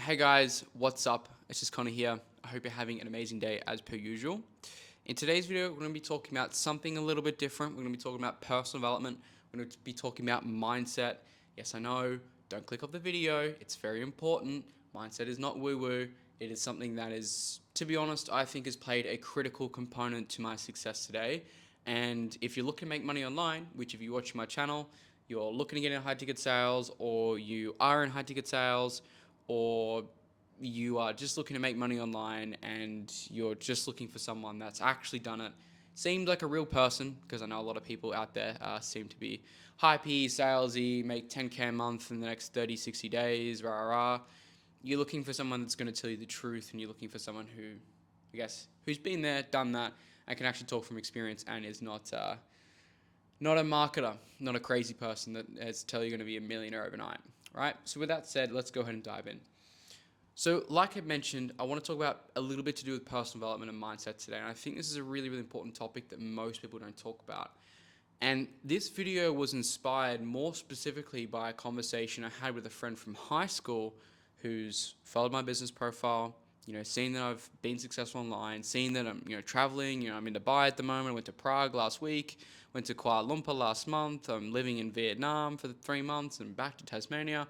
Hey guys, what's up? It's just Connor here. I hope you're having an amazing day as per usual. In today's video, we're going to be talking about something a little bit different. We're going to be talking about personal development. We're going to be talking about mindset. Yes, I know, don't click off the video. It's very important. Mindset is not woo-woo. It is something that is, to be honest, I think has played a critical component to my success today. And if you're looking to make money online, which if you're watching my channel, you're looking to get in high ticket sales, or you are in high ticket sales, or you are just looking to make money online and you're just looking for someone that's actually done it, seemed like a real person, because I know a lot of people out there seem to be hypey, salesy, make 10K a month in the next 30, 60 days, rah, rah, rah. You're looking for someone that's going to tell you the truth, and you're looking for someone who, I guess, who's been there, done that, and can actually talk from experience and is not a marketer, not a crazy person that is tell you you're going to be a millionaire overnight, right? So with that said, let's go ahead and dive in. So like I mentioned, I want to talk about a little bit to do with personal development and mindset today. And I think this is a really, really important topic that most people don't talk about. And this video was inspired more specifically by a conversation I had with a friend from high school who's followed my business profile, seen that I've been successful online, seen that I'm, traveling, I'm in Dubai at the moment, I went to Prague last week, went to Kuala Lumpur last month, I'm living in Vietnam for 3 months and back to Tasmania.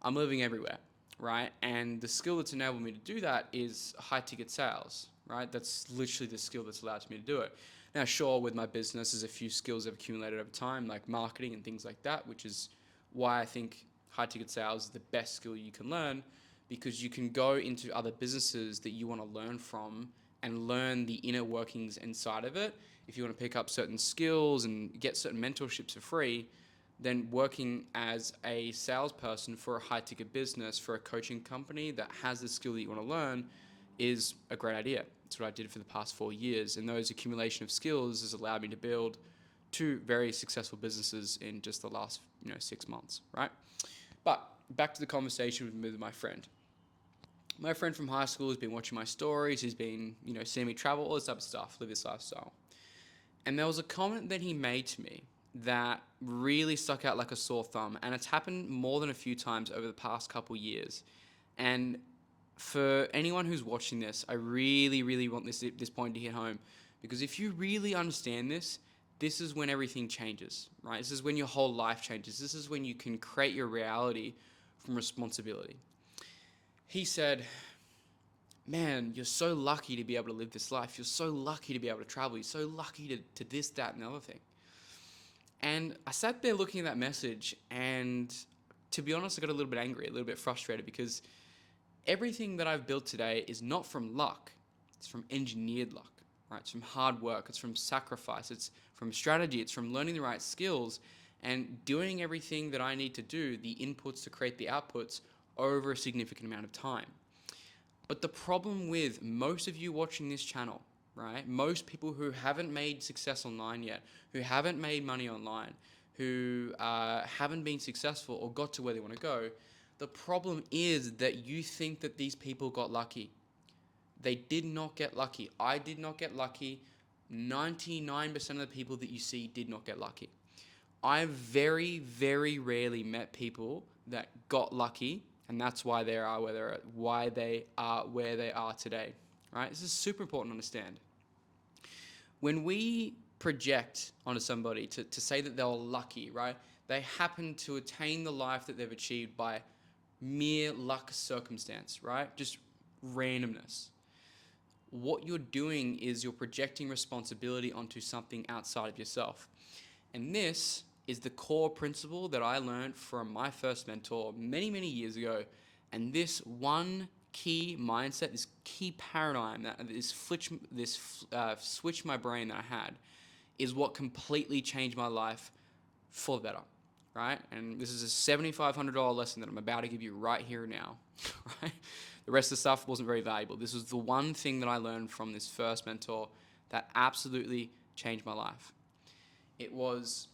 I'm living everywhere, right? And the skill that's enabled me to do that is high ticket sales, right? That's literally the skill that's allowed me to do it. Now, sure, with my business, there's a few skills I've accumulated over time, like marketing and things like that, which is why I think high ticket sales is the best skill you can learn, because you can go into other businesses that you want to learn from and learn the inner workings inside of it. If you want to pick up certain skills and get certain mentorships for free, then working as a salesperson for a high ticket business, for a coaching company that has the skill that you want to learn, is a great idea. That's what I did for the past 4 years. And those accumulation of skills has allowed me to build 2 very successful businesses in just the last 6 months, right? But back to the conversation with my friend. My friend from high school has been watching my stories. He's been, seeing me travel, all this type of stuff, live this lifestyle. And there was a comment that he made to me that really stuck out like a sore thumb. And it's happened more than a few times over the past couple years. And for anyone who's watching this, I really, really want this point to hit home. Because if you really understand this, this is when everything changes, right? This is when your whole life changes. This is when you can create your reality from responsibility. He said, man, you're so lucky to be able to live this life. You're so lucky to be able to travel. You're so lucky to this, that, and the other thing. And I sat there looking at that message, and to be honest, I got a little bit angry, a little bit frustrated, because everything that I've built today is not from luck. It's from engineered luck, right? It's from hard work. It's from sacrifice. It's from strategy. It's from learning the right skills and doing everything that I need to do, the inputs to create the outputs, over a significant amount of time. But the problem with most of you watching this channel, right? Most people who haven't made success online yet, who haven't made money online, who haven't been successful or got to where they want to go, the problem is that you think that these people got lucky. They did not get lucky. I did not get lucky. 99% of the people that you see did not get lucky. I very, very rarely met people that got lucky, and that's why they are where they are today. Right? This is super important to understand. When we project onto somebody to say that they were lucky, right? They happen to attain the life that they've achieved by mere luck circumstance, right? Just randomness. What you're doing is you're projecting responsibility onto something outside of yourself. And this is the core principle that I learned from my first mentor many, many years ago. And this one key mindset, this key paradigm, this switch my brain that I had, is what completely changed my life for the better, right? And this is a $7,500 lesson that I'm about to give you right here and now, right? The rest of the stuff wasn't very valuable. This was the one thing that I learned from this first mentor that absolutely changed my life. It was,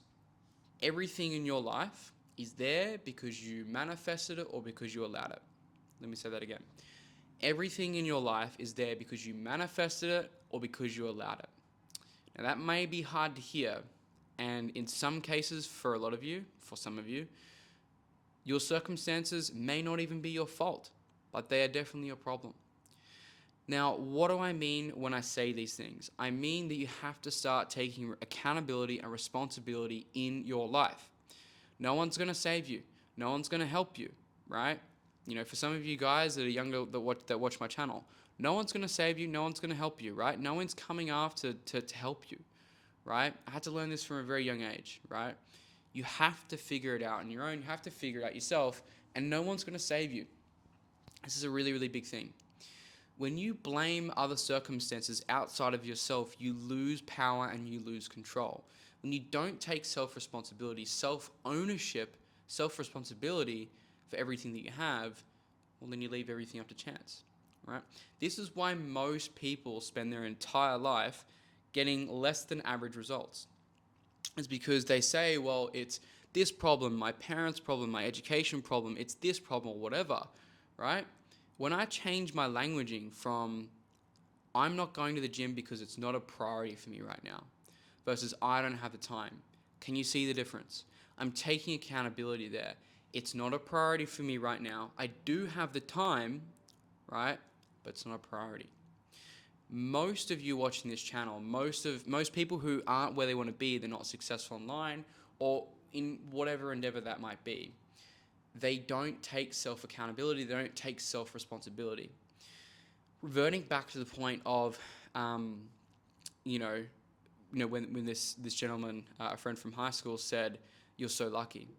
everything in your life is there because you manifested it or because you allowed it. Let me say that again. Everything in your life is there because you manifested it or because you allowed it. Now that may be hard to hear, and in some cases, for a lot of you, for some of you, your circumstances may not even be your fault. but they are definitely a problem. Now, what do I mean when I say these things? I mean that you have to start taking accountability and responsibility in your life. No one's going to save you. No one's going to help you, right? For some of you guys that are younger that watch my channel, no one's going to save you. No one's going to help you, right? No one's coming after to help you, right? I had to learn this from a very young age, right? You have to figure it out on your own. You have to figure it out yourself, and no one's going to save you. This is a really, really big thing. When you blame other circumstances outside of yourself, you lose power and you lose control. When you don't take self-responsibility, self-ownership, self-responsibility for everything that you have, well, then you leave everything up to chance, right? This is why most people spend their entire life getting less than average results. It's because they say, well, it's this problem, my parents' problem, my education problem, it's this problem or whatever, right? When I change my languaging from I'm not going to the gym because it's not a priority for me right now versus I don't have the time, can you see the difference? I'm taking accountability there. It's not a priority for me right now. I do have the time, right? But it's not a priority. Most of you watching this channel, most people who aren't where they want to be, they're not successful online or in whatever endeavor that might be, they don't take self-accountability, they don't take self-responsibility. Reverting back to the point of, when this gentleman, a friend from high school, said, "You're so lucky."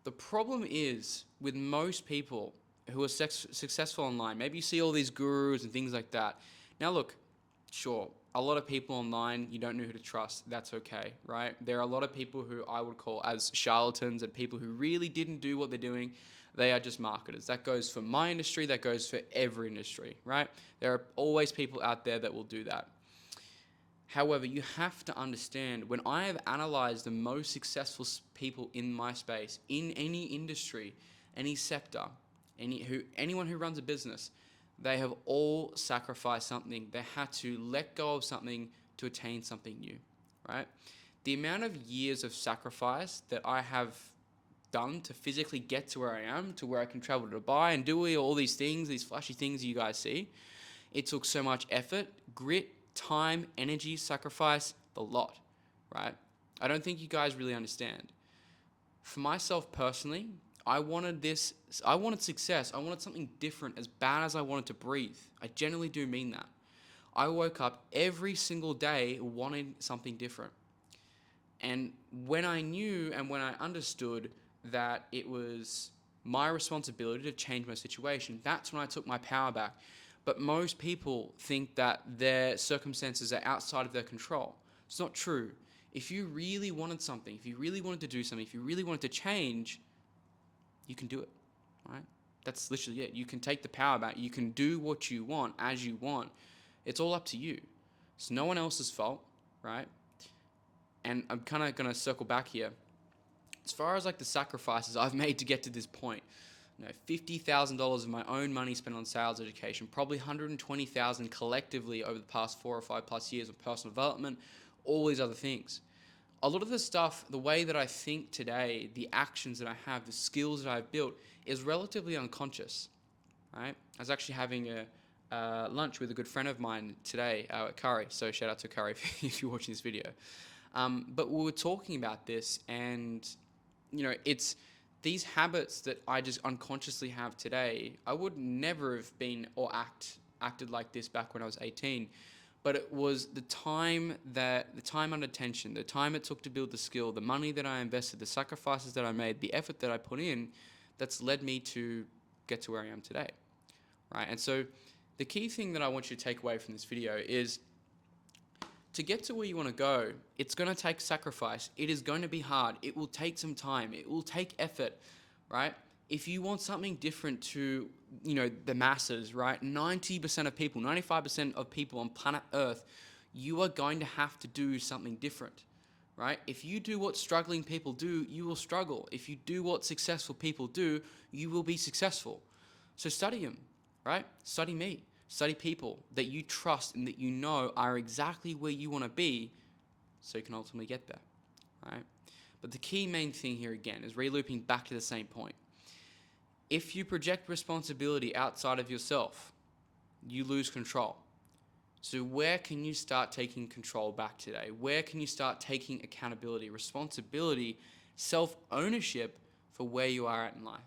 The problem is with most people who are successful online, maybe you see all these gurus and things like that. Now look, sure, a lot of people online, you don't know who to trust. That's okay, right? There are a lot of people who I would call as charlatans and people who really didn't do what they're doing. They are just marketers. That goes for my industry, that goes for every industry, right? There are always people out there that will do that. However, you have to understand, when I have analyzed the most successful people in my space, in any industry, any sector, anyone who runs a business, they have all sacrificed something. They had to let go of something to attain something new, right? The amount of years of sacrifice that I have done to physically get to where I am, to where I can travel to Dubai and do all these things, these flashy things you guys see, it took so much effort, grit, time, energy, sacrifice, the lot, right? I don't think you guys really understand. For myself personally, I wanted success. I wanted something different, as bad as I wanted to breathe. I genuinely do mean that. I woke up every single day wanting something different. And when I knew and when I understood that it was my responsibility to change my situation, that's when I took my power back. But most people think that their circumstances are outside of their control. It's not true. If you really wanted something, if you really wanted to do something, if you really wanted to change, you can do it, right? That's literally it. You can take the power back. You can do what you want as you want. It's all up to you. It's no one else's fault, right? And I'm kind of going to circle back here. As far as like the sacrifices I've made to get to this point, $50,000 of my own money spent on sales education, probably $120,000 collectively over the past 4 or 5 plus years of personal development, all these other things. A lot of the stuff, the way that I think today, the actions that I have, the skills that I've built is relatively unconscious, right? I was actually having a lunch with a good friend of mine today at Curry, so shout out to Curry if you're watching this video. But we were talking about this, and it's these habits that I just unconsciously have today. I would never have been or acted like this back when I was 18. But it was the time and attention, the time it took to build the skill, the money that I invested, the sacrifices that I made, the effort that I put in, that's led me to get to where I am today, right? And so the key thing that I want you to take away from this video is to get to where you want to go, it's going to take sacrifice. It is going to be hard. It will take some time. It will take effort, right? If you want something different to, the masses, right? 90% of people, 95% of people on planet Earth, you are going to have to do something different, right? If you do what struggling people do, you will struggle. If you do what successful people do, you will be successful. So study them, right? Study me. Study people that you trust and that you know are exactly where you want to be so you can ultimately get there, right? But the key main thing here again is re-looping back to the same point. If you project responsibility outside of yourself, you lose control. So where can you start taking control back today? Where can you start taking accountability, responsibility, self-ownership for where you are at in life?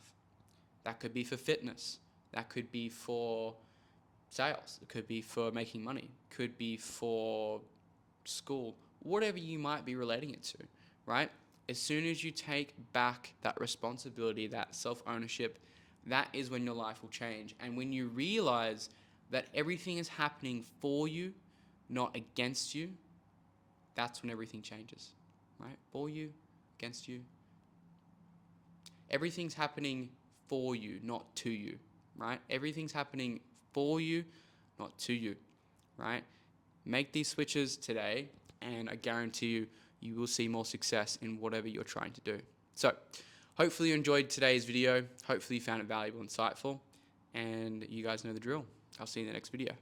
That could be for fitness. That could be for sales. It could be for making money. It could be for school. Whatever you might be relating it to, right? As soon as you take back that responsibility, that self-ownership, that is when your life will change. And when you realize that everything is happening for you, not against you, that's when everything changes, right? For you, against you. Everything's happening for you, not to you, right? Everything's happening for you, not to you, right? Make these switches today, and I guarantee you, you will see more success in whatever you're trying to do. So, hopefully you enjoyed today's video. Hopefully you found it valuable and insightful, and you guys know the drill. I'll see you in the next video.